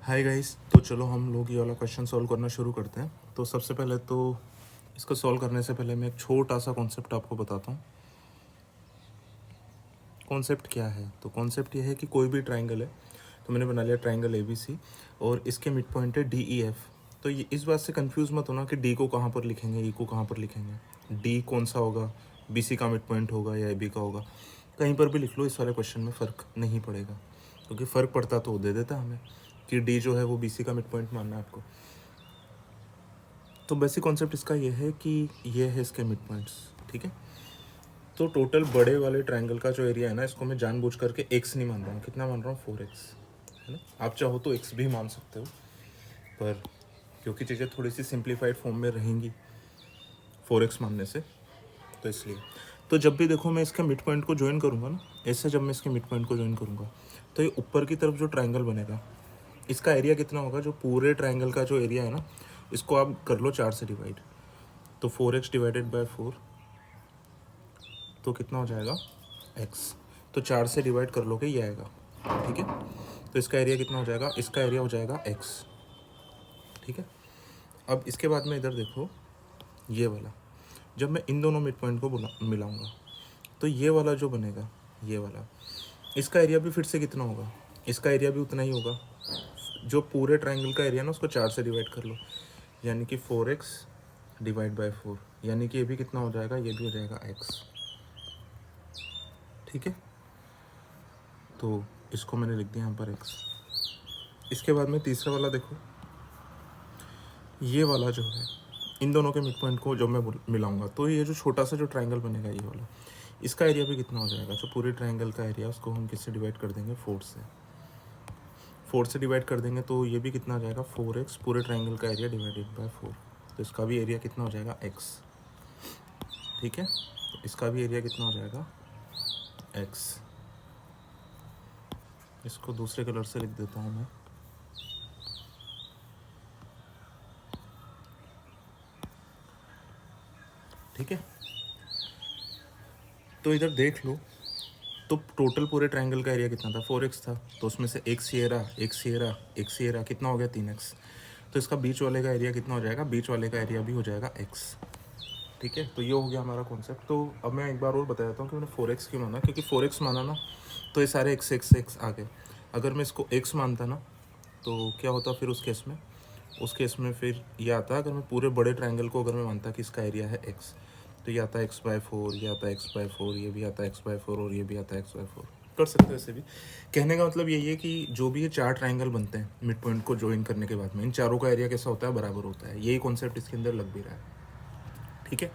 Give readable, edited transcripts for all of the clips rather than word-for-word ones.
Hi guys, तो चलो हम लोग ये वाला क्वेश्चन सॉल्व करना शुरू करते हैं। तो सबसे पहले तो इसको सॉल्व करने से पहले मैं एक छोटा सा कॉन्सेप्ट आपको बताता हूँ। कॉन्सेप्ट क्या है? तो कॉन्सेप्ट ये है कि कोई भी ट्राइंगल है, तो मैंने बना लिया ट्राइंगल ABC और इसके मिड पॉइंट है DEF। तो ये इस बात से कंफ्यूज मत होना कि डी को कहाँ पर लिखेंगे, ई को कहाँ पर लिखेंगे। डी कौन सा होगा, BC का मिड पॉइंट होगा या AB का होगा, कहीं पर भी लिख लो, इस वाले क्वेश्चन में फ़र्क नहीं पड़ेगा। क्योंकि फ़र्क पड़ता तो वो दे देता हमें कि डी जो है वो BC का मिड पॉइंट मानना है आपको। तो बेसिक कॉन्सेप्ट इसका ये है कि ये है इसके मिड पॉइंट्स, ठीक है। तो टोटल बड़े वाले ट्रायंगल का जो एरिया है ना, इसको मैं जानबूझ करके x नहीं मान रहा हूँ। कितना मान रहा हूँ? 4x, है ना। आप चाहो तो x भी मान सकते हो, पर क्योंकि चीज़ें थोड़ी सी सिंप्लीफाइड फॉर्म में रहेंगी 4x मानने से, तो इसलिए तो जब भी देखो मैं इसके मिड पॉइंट को ज्वाइन करूँगा ना, ऐसे जब मैं इसके मिड पॉइंट को ज्वाइन करूँगा तो ये ऊपर की तरफ जो ट्रायंगल बनेगा, इसका एरिया कितना होगा? जो पूरे ट्रायंगल का जो एरिया है ना, इसको आप कर लो 4 से डिवाइड। तो 4x डिवाइडेड बाय 4, तो कितना हो जाएगा? x। तो 4 से डिवाइड कर लोगे, ये आएगा, ठीक है। तो इसका एरिया कितना हो जाएगा? इसका एरिया हो जाएगा x, ठीक है। अब इसके बाद में इधर देखो, ये वाला जब मैं इन दोनों मिड पॉइंट को मिलाऊंगा तो ये वाला जो बनेगा, ये वाला, इसका एरिया भी फिर से कितना होगा? इसका एरिया भी उतना ही होगा। जो पूरे ट्रायंगल का एरिया ना, उसको 4 से डिवाइड कर लो, यानी कि 4x डिवाइड बाय 4, यानी कि ये भी कितना हो जाएगा? ये भी हो जाएगा x, ठीक है। तो इसको मैंने लिख दिया यहाँ पर x। इसके बाद में तीसरा वाला देखो, ये वाला जो है, इन दोनों के मिड पॉइंट को जब मैं मिलाऊंगा तो ये जो छोटा सा जो ट्रायंगल बनेगा, ये वाला, इसका एरिया भी कितना हो जाएगा? जो पूरे ट्रायंगल का एरिया, उसको हम किससे डिवाइड कर देंगे? 4 से। 4 से डिवाइड कर देंगे तो ये भी कितना आ जाएगा? 4x, पूरे ट्रायंगल का एरिया डिवाइडेड बाय 4। तो इसका भी एरिया कितना हो जाएगा? x, ठीक है। तो इसका भी एरिया कितना हो जाएगा? x। इसको दूसरे कलर से लिख देता हूँ मैं। ठीक है, तो इधर देख लो, तो टोटल पूरे ट्रायंगल का एरिया कितना था? 4x था। तो उसमें से x ये रहा, x ये रहा, x ये रहा, कितना हो गया? 3x। तो इसका बीच वाले का एरिया कितना हो जाएगा? बीच वाले का एरिया भी हो जाएगा x, ठीक है। तो ये हो गया हमारा कॉन्सेप्ट। तो अब मैं एक बार और बता देता हूँ कि मैंने 4x क्यों माना। क्योंकि 4x माना ना, तो ये सारे x आ गए। अगर मैं इसको x मानता ना, तो क्या होता फिर उस केस में फिर ये आता, अगर मैं पूरे बड़े ट्रायंगल को अगर मैं मानता कि इसका एरिया है x, तो ये आता है x/4, ये आता है x/4, ये भी आता है x/4 और ये भी आता है x/4। कर सकते हो ऐसे भी। कहने का मतलब यही है कि जो भी ये 4 ट्रायंगल बनते हैं मिड पॉइंट को ज्वाइन करने के बाद में, इन चारों का एरिया कैसा होता है? बराबर होता है। यही कॉन्सेप्ट इसके अंदर लग भी रहा है, ठीक है।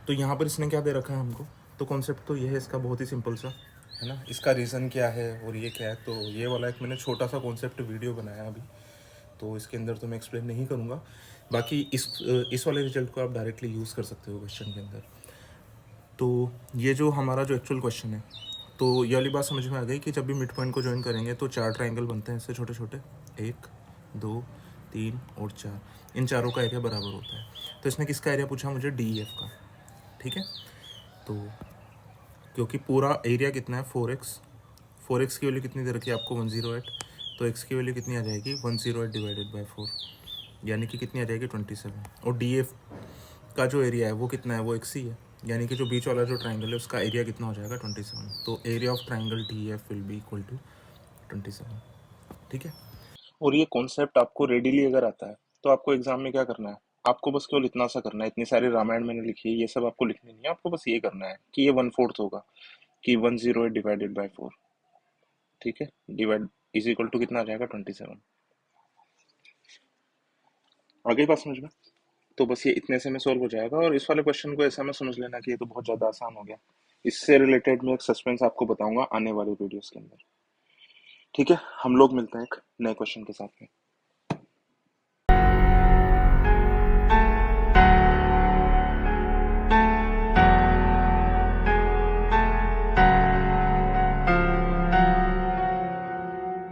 तो यहाँ पर इसने क्या दे रखा है हमको? तो कॉन्सेप्ट तो ये है इसका, बहुत ही सिंपल सा, है ना। इसका रीज़न क्या है और ये क्या है, तो ये वाला एक मैंने छोटा सा कॉन्सेप्ट वीडियो बनाया अभी, तो इसके अंदर तो मैं एक्सप्लेन नहीं करूँगा। बाकी इस वाले रिजल्ट को आप डायरेक्टली यूज़ कर सकते हो क्वेश्चन के अंदर। तो ये जो हमारा जो एक्चुअल क्वेश्चन है, तो ये वाली बात समझ में आ गई कि जब भी मिड पॉइंट को ज्वाइन करेंगे तो 4 ट्रायंगल बनते हैं इससे छोटे छोटे, 1 2 3 और 4। इन चारों का एरिया बराबर होता है। तो इसने किसका एरिया पूछा मुझे? DEF का, ठीक है। तो क्योंकि पूरा एरिया कितना है? 4x की वैल्यू कितनी दे रखी है आपको? 108। तो x की वैल्यू कितनी आ जाएगी? 108 डिवाइडेड बाय 4, यानी कि कितनी आ जाएगी? 27। और DF का जो एरिया है वो कितना है? वो x ही है, यानी कि जो बीच वाला जो ट्राइंगल है उसका एरिया कितना हो जाएगा? 27। तो area of triangle DEF will be equal to 27, ठीक है। और ये कॉन्सेप्ट आपको रेडीली अगर आता है तो आपको एग्जाम में क्या करना है? आपको बस केवल इतना सा करना है, इतनी सारी रामायण मैंने लिखी है, ये सब आपको लिखनी नहीं है। आपको बस ये करना है कि ये 1/4 होगा, कि 108 डिवाइडेड बाय 4, ठीक है। डिवाइड इज इक्वल टू कितना आ जाएगा? 27। आगे बात समझ में? तो बस ये इतने से में सॉल्व हो जाएगा। और इस वाले क्वेश्चन को ऐसा में समझ लेना कि ये तो बहुत ज़्यादा आसान हो गया। इससे रिलेटेड मैं एक सस्पेंस आपको बताऊंगा आने वाले वीडियोस के अंदर, ठीक है। हम लोग मिलते हैं एक नए क्वेश्चन के साथ में।